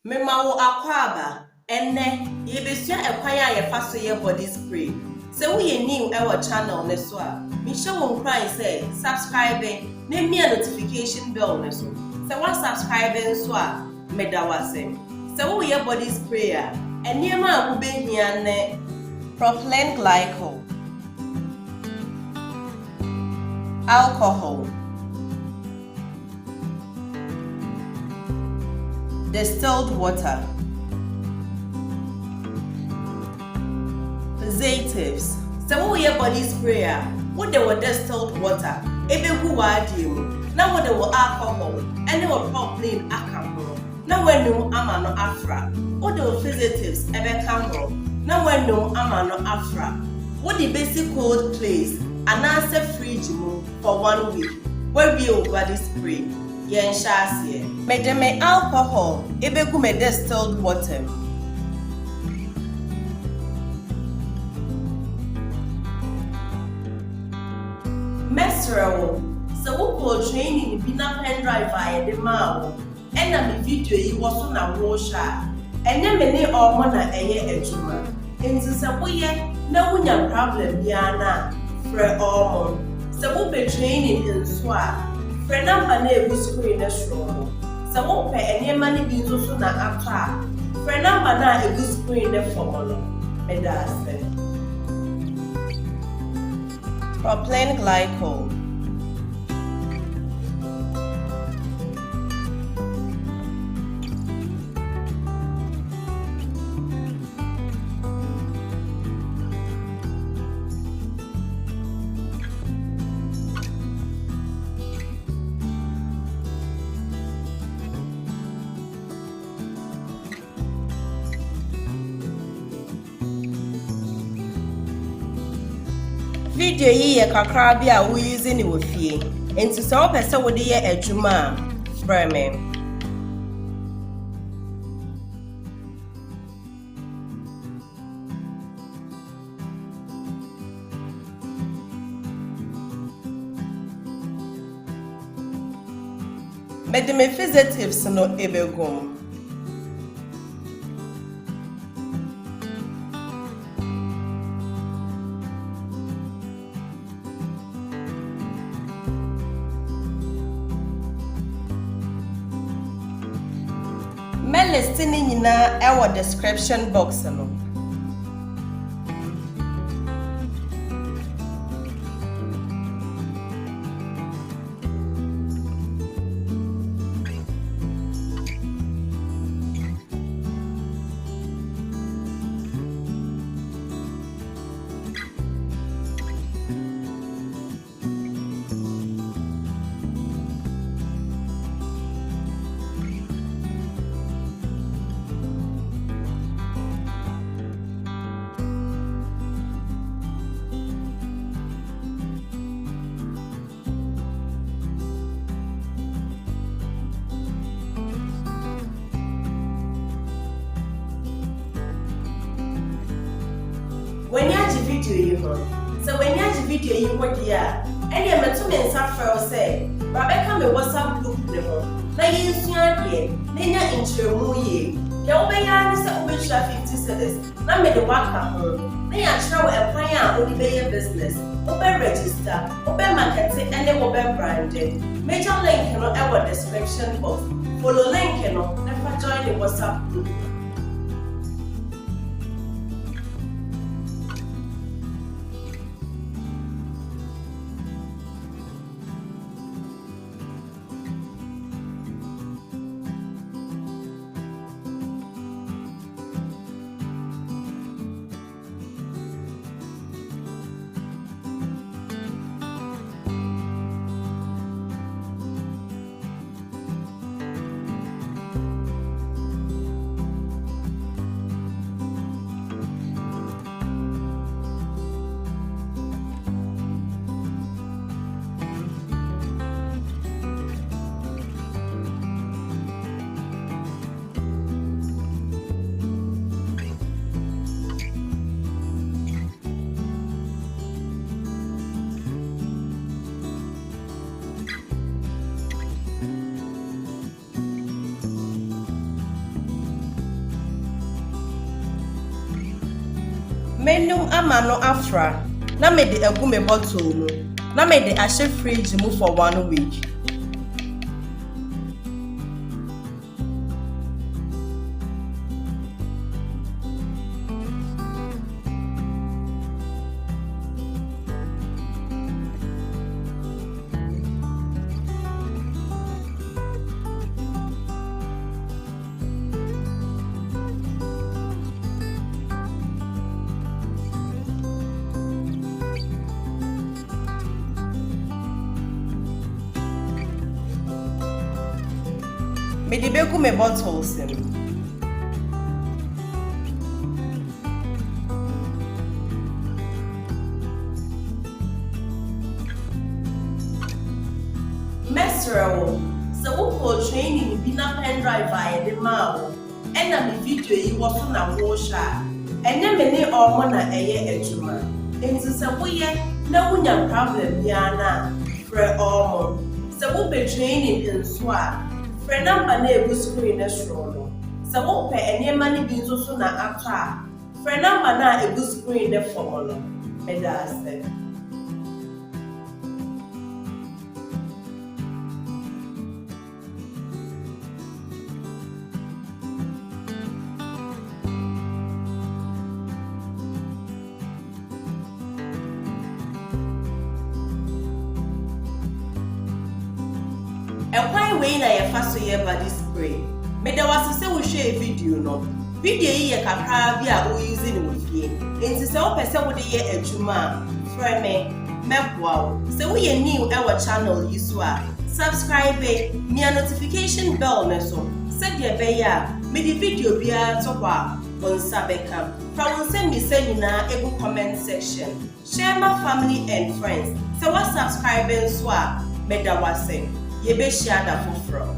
Memawo akwaba enne yebesua ekwaya ye fa so ye body spray. Se wo ye new e channel ne so a me hye won kran say subscribe na mia notification bell ne so. Se wa subscribe nso a meda wase. Se wo ye body spray a enema a wo behia ne propylene glycol, alcohol, distilled water, Fixatives. So we body spray what they were distilled water, ebegu wadium, now what they were alcohol, and they were propylene alcohol. Now when no amano afra, what the Fixatives ebe camero, now when no amano afra. What the basic cold place and answer fridge for 1 week. Where be your body spray? Yen shasiye. Me alcohol, ebegu me distilled water. Mesrawo, so wo training bi na pen drive aye de ma wo. E na me video yi wo so na wo sha. Enye me ne omo na eye adwuma. Enti se wo ye na wunya problem bia na frɛ omo. So wo be training nso a frɛ number na egu screen na show. So wo pe enye ma ne bi nso so na ato a frɛ number na egu screen na for no. Me da se. Propylene glycol, video yi ye kakra bi a wo use ni wo fie enti so wo pese wo de ye adwuma a frɛ me mede me Fixatives no ebegum list ni nyina e description box no. When you have video you so when you have video you want here, and you met to men suffer say, Rebecca me WhatsApp group level. Na yin sua de, na nya intremu ye. Ya wo be ya ne se wo be 50 cedis. Na me de waka ho. Na ya kira wo ekwan a wo be your business. Wo be register, wo be market and wo be branded. Major link no e wo description box. Follow link no, never join the WhatsApp group. Menum ama no afra. Na me de egu me bottle mu. Na me de ahye fridge mu for 1 week. Me de begu me bottles in. Mesro, so who training be na pen drive by the mouth. And na me video yi wo so na wo sha. Enye me ne omo na eye adwuma. Enti se wo ye na wunya problem bia na frɛ omo. So wo be training in so a frɛ number na egu screen na show no. So wo pe enye ma ne bi nso so na aka. Frɛ number na egu screen na for no. Me da say. Ekwan we na ye fa so ye body spray. Me da was say we share video no. Video yi ye kakra bi a o use ni wo fie. Enti se wo pese wo de ye adwuma, frɛ me meboa wo. Se wo ye new e wo channel yi so a, subscribe me a notification bell na so. Se de be ya, me di video bia to kwa on sabeka. Fa won send me say nyina egu comment section. Share my family and friends. Se wa subscribe so a me da wase. Ye be share da foforo.